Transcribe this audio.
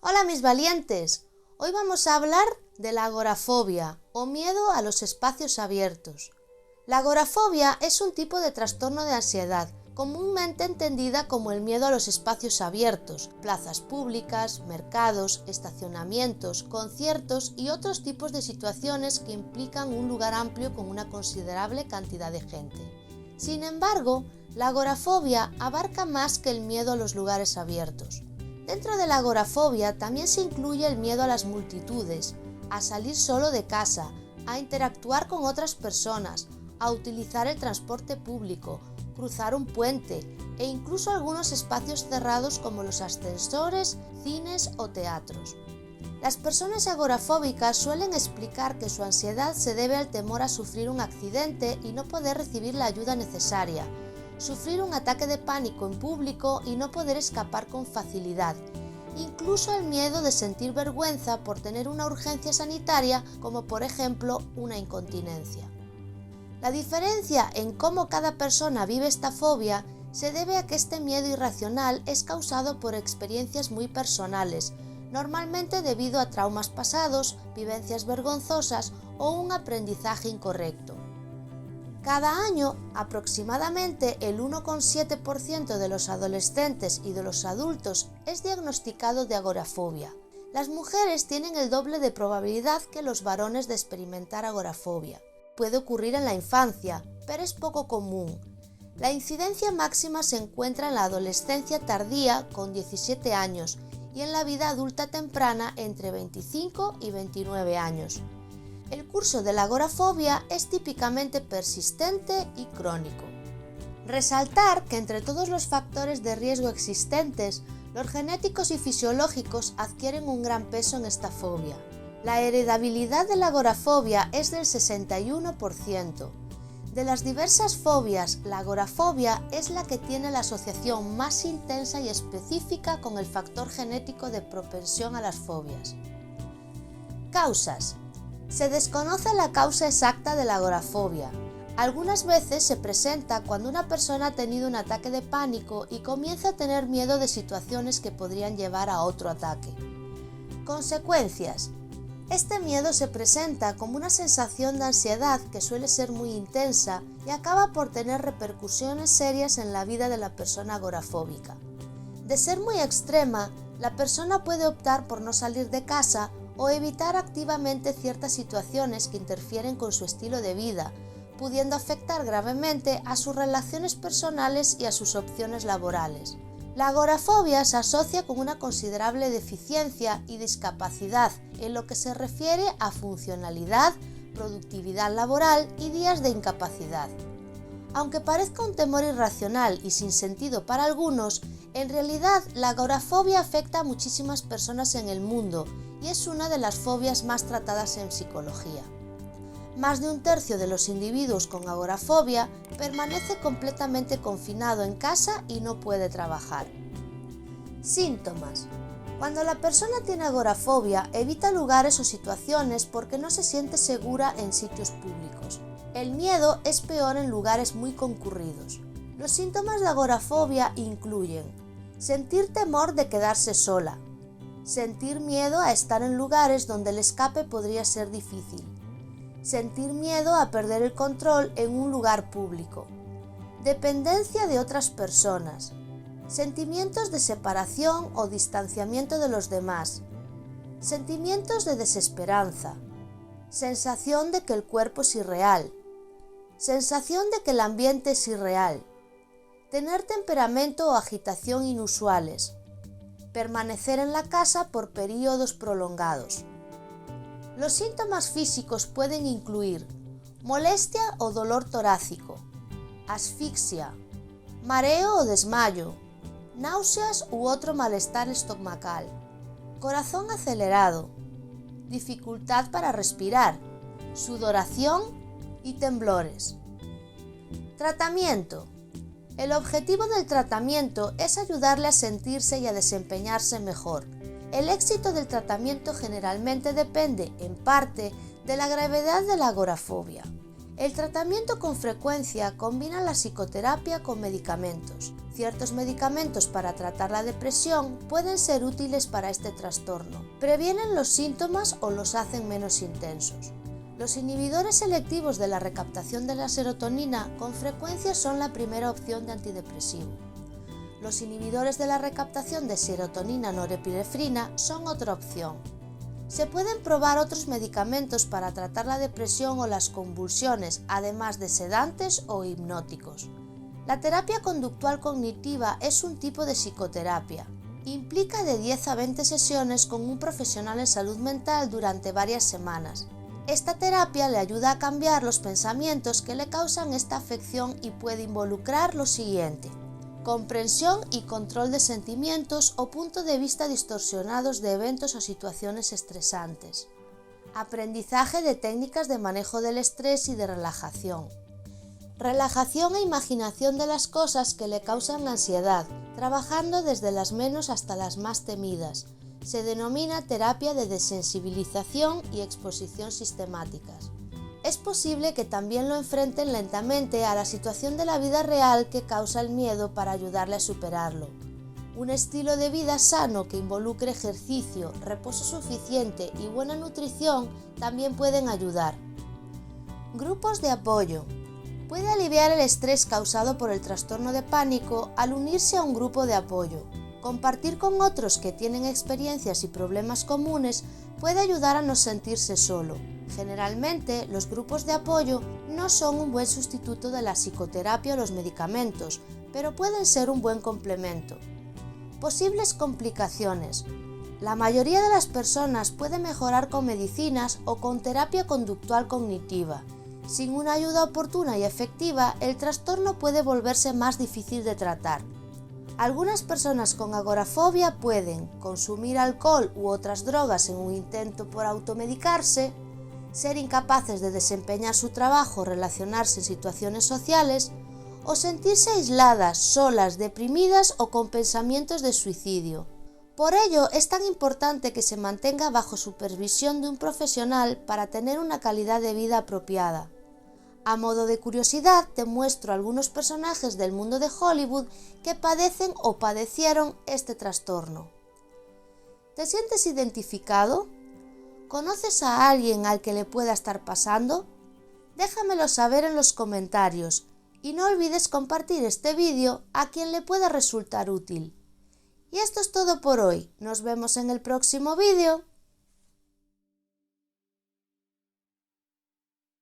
Hola mis valientes, hoy vamos a hablar de la agorafobia o miedo a los espacios abiertos. La agorafobia es un tipo de trastorno de ansiedad, comúnmente entendida como el miedo a los espacios abiertos, plazas públicas, mercados, estacionamientos, conciertos y otros tipos de situaciones que implican un lugar amplio con una considerable cantidad de gente. Sin embargo, la agorafobia abarca más que el miedo a los lugares abiertos. Dentro de la agorafobia también se incluye el miedo a las multitudes, a salir solo de casa, a interactuar con otras personas, a utilizar el transporte público, cruzar un puente e incluso algunos espacios cerrados como los ascensores, cines o teatros. Las personas agorafóbicas suelen explicar que su ansiedad se debe al temor a sufrir un accidente y no poder recibir la ayuda necesaria, sufrir un ataque de pánico en público y no poder escapar con facilidad, incluso el miedo de sentir vergüenza por tener una urgencia sanitaria como por ejemplo una incontinencia. La diferencia en cómo cada persona vive esta fobia se debe a que este miedo irracional es causado por experiencias muy personales, normalmente debido a traumas pasados, vivencias vergonzosas o un aprendizaje incorrecto. Cada año, aproximadamente el 1,7% de los adolescentes y de los adultos es diagnosticado de agorafobia. Las mujeres tienen el doble de probabilidad que los varones de experimentar agorafobia. Puede ocurrir en la infancia, pero es poco común. La incidencia máxima se encuentra en la adolescencia tardía con 17 años y en la vida adulta temprana entre 25 y 29 años. El curso de la agorafobia es típicamente persistente y crónico. Resaltar que entre todos los factores de riesgo existentes, los genéticos y fisiológicos adquieren un gran peso en esta fobia. La heredabilidad de la agorafobia es del 61%. De las diversas fobias, la agorafobia es la que tiene la asociación más intensa y específica con el factor genético de propensión a las fobias. Causas. Se desconoce la causa exacta de la agorafobia. Algunas veces se presenta cuando una persona ha tenido un ataque de pánico y comienza a tener miedo de situaciones que podrían llevar a otro ataque. Consecuencias. Este miedo se presenta como una sensación de ansiedad que suele ser muy intensa y acaba por tener repercusiones serias en la vida de la persona agorafóbica. De ser muy extrema, la persona puede optar por no salir de casa o evitar activamente ciertas situaciones que interfieren con su estilo de vida, pudiendo afectar gravemente a sus relaciones personales y a sus opciones laborales. La agorafobia se asocia con una considerable deficiencia y discapacidad en lo que se refiere a funcionalidad, productividad laboral y días de incapacidad. Aunque parezca un temor irracional y sin sentido para algunos, en realidad la agorafobia afecta a muchísimas personas en el mundo y es una de las fobias más tratadas en psicología. Más de un tercio de los individuos con agorafobia permanece completamente confinado en casa y no puede trabajar. Síntomas. Cuando la persona tiene agorafobia, evita lugares o situaciones porque no se siente segura en sitios públicos. El miedo es peor en lugares muy concurridos. Los síntomas de agorafobia incluyen sentir temor de quedarse sola, sentir miedo a estar en lugares donde el escape podría ser difícil, sentir miedo a perder el control en un lugar público, dependencia de otras personas, sentimientos de separación o distanciamiento de los demás, sentimientos de desesperanza, sensación de que el cuerpo es irreal, sensación de que el ambiente es irreal, tener temperamento o agitación inusuales, permanecer en la casa por períodos prolongados. Los síntomas físicos pueden incluir molestia o dolor torácico, asfixia, mareo o desmayo, náuseas u otro malestar estomacal, corazón acelerado, dificultad para respirar, sudoración y temblores. Tratamiento. El objetivo del tratamiento es ayudarle a sentirse y a desempeñarse mejor. El éxito del tratamiento generalmente depende, en parte, de la gravedad de la agorafobia. El tratamiento con frecuencia combina la psicoterapia con medicamentos. Ciertos medicamentos para tratar la depresión pueden ser útiles para este trastorno. Previenen los síntomas o los hacen menos intensos. Los inhibidores selectivos de la recaptación de la serotonina con frecuencia son la primera opción de antidepresivo. Los inhibidores de la recaptación de serotonina-norepinefrina son otra opción. Se pueden probar otros medicamentos para tratar la depresión o las convulsiones, además de sedantes o hipnóticos. La terapia conductual cognitiva es un tipo de psicoterapia. Implica de 10 a 20 sesiones con un profesional en salud mental durante varias semanas. Esta terapia le ayuda a cambiar los pensamientos que le causan esta afección y puede involucrar lo siguiente: comprensión y control de sentimientos o puntos de vista distorsionados de eventos o situaciones estresantes. Aprendizaje de técnicas de manejo del estrés y de relajación. Relajación e imaginación de las cosas que le causan ansiedad, trabajando desde las menos hasta las más temidas. Se denomina terapia de desensibilización y exposición sistemáticas. Es posible que también lo enfrenten lentamente a la situación de la vida real que causa el miedo para ayudarle a superarlo. Un estilo de vida sano que involucre ejercicio, reposo suficiente y buena nutrición también pueden ayudar. Grupos de apoyo. Puede aliviar el estrés causado por el trastorno de pánico al unirse a un grupo de apoyo. Compartir con otros que tienen experiencias y problemas comunes puede ayudar a no sentirse solo. Generalmente, los grupos de apoyo no son un buen sustituto de la psicoterapia o los medicamentos, pero pueden ser un buen complemento. Posibles complicaciones. La mayoría de las personas puede mejorar con medicinas o con terapia conductual cognitiva. Sin una ayuda oportuna y efectiva, el trastorno puede volverse más difícil de tratar. Algunas personas con agorafobia pueden consumir alcohol u otras drogas en un intento por automedicarse, ser incapaces de desempeñar su trabajo o relacionarse en situaciones sociales, o sentirse aisladas, solas, deprimidas o con pensamientos de suicidio. Por ello, es tan importante que se mantenga bajo supervisión de un profesional para tener una calidad de vida apropiada. A modo de curiosidad, te muestro algunos personajes del mundo de Hollywood que padecen o padecieron este trastorno. ¿Te sientes identificado? ¿Conoces a alguien al que le pueda estar pasando? Déjamelo saber en los comentarios y no olvides compartir este vídeo a quien le pueda resultar útil. Y esto es todo por hoy. Nos vemos en el próximo vídeo.